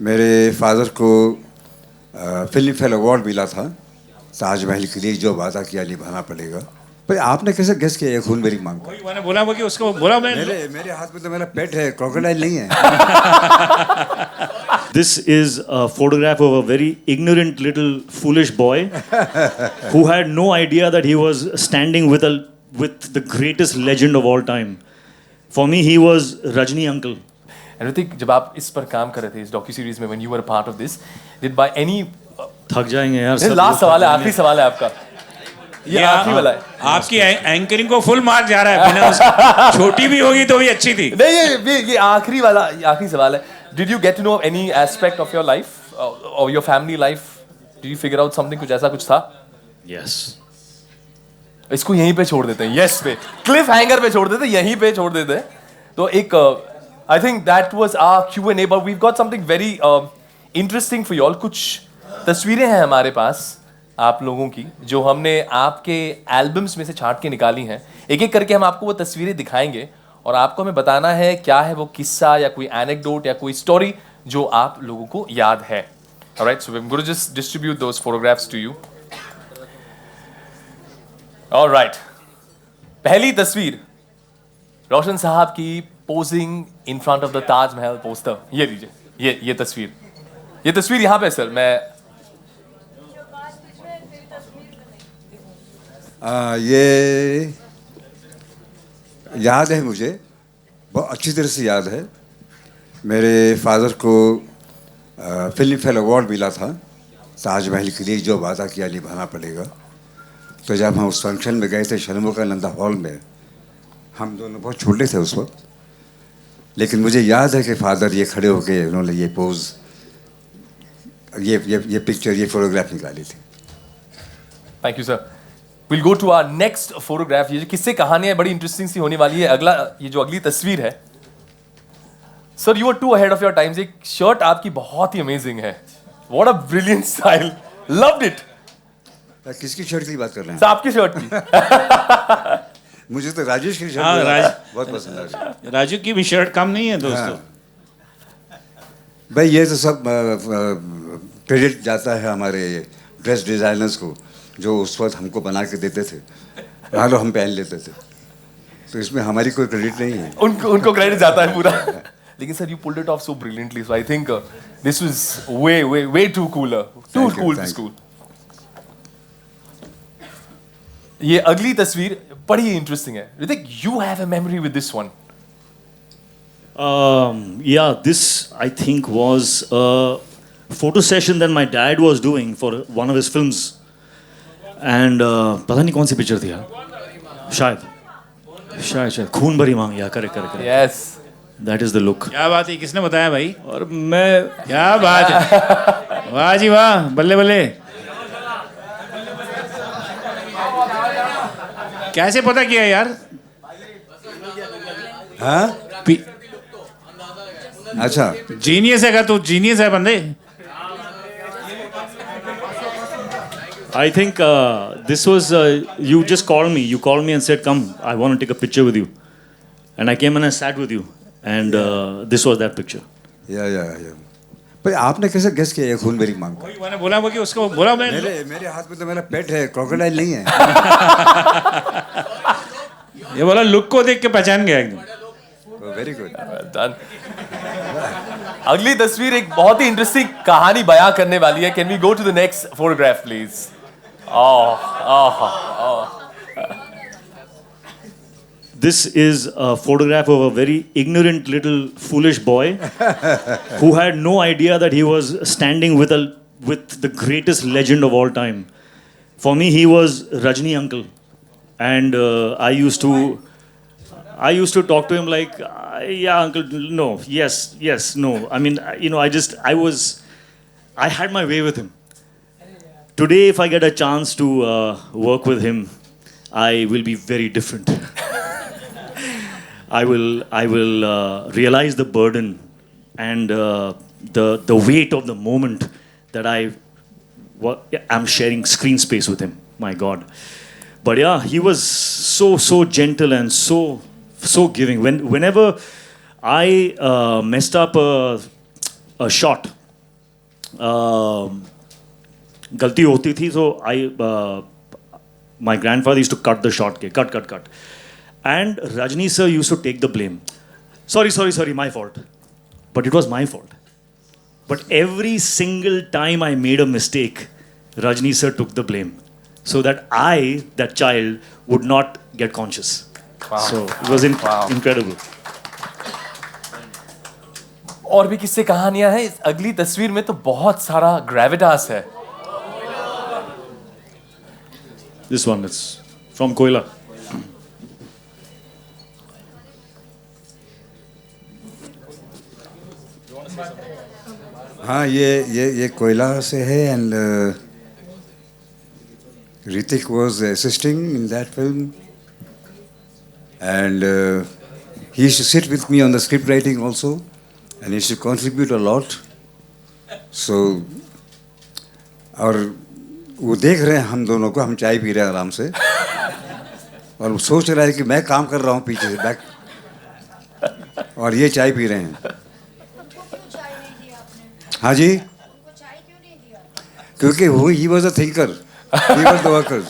मेरे फादर को film fair award मिला था ताजमहल के लिए, जो वादा किया निभाना पड़ेगा। पर आपने कैसे गेस किया ये खून मेरी मांग का? वही मैंने बोला वो कि उसको बोला मैं मेरे हाथ में तो मेरा पेट है, क्रोकोडाइल नहीं है। This is a photograph of a very ignorant little foolish boy who had no idea that he was standing with the greatest legend of all time. For me, he was Rajni uncle. And Ritik, जब आप इस पर काम कर रहे थे इस docu series में, when you were a part of this, did by any थक जाएंगे यार सब। लास्ट सवाल है, आखिरी सवाल है आपका, ये आखिरी वाला है। आपकी एंकरिंग को फुल मार्क जा रहा है, बिना उसके छोटी भी होगी तो भी अच्छी थी। नहीं, ये आखिरी वाला, आखिरी सवाल है। Did you get to know any aspect of your life or your family life? Did you figure out something? कुछ ऐसा कुछ था? Yes. इसको यहीं पे छोड़ देते हैं, यस पे, क्लिफ हैंगर पे छोड़ देते हैं, यहीं पे छोड़ देते हैं। तो एक I think that was our Q&A, but we got something very interesting for you all. कुछ तस्वीरें हैं हमारे पास आप लोगों की, जो हमने आपके एल्बम्स में से छांट के निकाली हैं। एक एक करके हम आपको वो तस्वीरें दिखाएंगे और आपको हमें बताना है क्या है वो किस्सा या कोई एनेक्डोट या कोई स्टोरी जो आप लोगों को याद है। Alright, so I am going to just distribute those photographs to you. Alright, पहली तस्वीर रोशन साहब की posing in front of the Taj Mahal poster. ये लीजिए, ये तस्वीर यहां पे सर। मैं ये याद है मुझे, बहुत अच्छी तरह से याद है। मेरे फादर को फिल्म फेयर अवार्ड मिला था ताजमहल के लिए, जो वादा किया निभाना पड़ेगा। तो जब हम उस फंक्शन में गए थे शर्मोकानंदा हॉल में, हम दोनों बहुत छोटे थे उस वक्त, लेकिन मुझे याद है कि फादर ये खड़े होके उन्होंने ये पोज, ये पिक्चर, ये फोटोग्राफ निकाली थी। Thank you sir. Will go to our next photograph. ये जो किस्से कहानियां बड़ी इंटरेस्टिंग सी होने वाली है। ये जो अगली तस्वीर है sir, you are too ahead of your times. एक शर्ट आपकी बहुत ही अमेजिंग है, what a brilliant style, loved it. किसकी शर्ट की बात कर रहे हैं? आपकी शर्ट की। मुझे तो राजेश की शर्ट बहुत पसंद है। राजू की भी शर्ट कम नहीं है दोस्तों। भाई ये तो सब क्रेडिट जाता है हमारे ड्रेस डिजाइनर्स को, जो उस वक्त हमको बना के देते थे, हालो हम पहन लेते थे। तो इसमें हमारी कोई क्रेडिट नहीं है, उनको क्रेडिट जाता है पूरा। लेकिन sir, you pulled it off so brilliantly, so I think this was way too cooler, too cool to school. ये अगली तस्वीर बड़ी इंटरेस्टिंग है। Hrithik, you have a memory with this one. Yeah, this I think was a photo session that my dad was doing for one of his films, and पता नहीं कौन सी picture थी यार, शायद खून भरी मांग, या correct. Yes, that is the look. क्या बात है, किसने बताया भाई? और मैं, क्या बात है, वाह जी वाह, बल्ले बल्ले। कैसे पता किया यार? हाँ अच्छा, जीनियस है, तू जीनियस है बंदे। I think this was you just called me. You called me and said, "Come, I want to take a picture with you," and I came and I sat with you, and this was that picture. या भाई आपने कैसे guess किया ये खून मेरी मांग का? वही मैंने बोला वो कि उसको बोला मैं मेरे हाथ में तो मेरा पेट है, क्रोकोडाइल नहीं है। ये बोला लुक को देख के पहचान गया एकदम। Very good, done. अगली तस्वीर एक बहुत ही इंटरेस्टिंग कहानी बयां करने वाली है। Can we go to the next photograph please? This is a photograph of a very ignorant little foolish boy who had no idea that he was standing with the greatest legend of all time. For me, he was Rajni uncle, and I used to talk to him like, yeah, uncle, no, yes, no. I mean, I had my way with him. Today, if I get a chance to work with him, I will be very different. I will realize the burden and the weight of the moment that I'm sharing screen space with him. My God. But yeah, he was so gentle and so giving. Whenever I messed up a shot, गलती होती थी तो my grandfather used to cut the short cake, cut. And Rajni sir used to take the blame. Sorry, my fault. But it was my fault. But every single time I made a mistake, Rajni sir took the blame. So that I, that child, would not get conscious. Wow. So it was incredible. और भी किस्से कहानियां हैं. इस अगली तस्वीर में तो बहुत सारा ग्रेविटास है. This one is from Koila. हाँ ये कोयला से है and Hrithik was assisting in that film and he used to sit with me on the script writing also and he used to contribute a lot. So और वो देख रहे हैं हम दोनों को, हम चाय पी रहे हैं आराम से और वो सोच रहा है कि मैं काम कर रहा हूँ पीछे से बैक और ये चाय पी रहे हैं. हाँ जी, क्योंकि वो he was a thinker, he was the worker.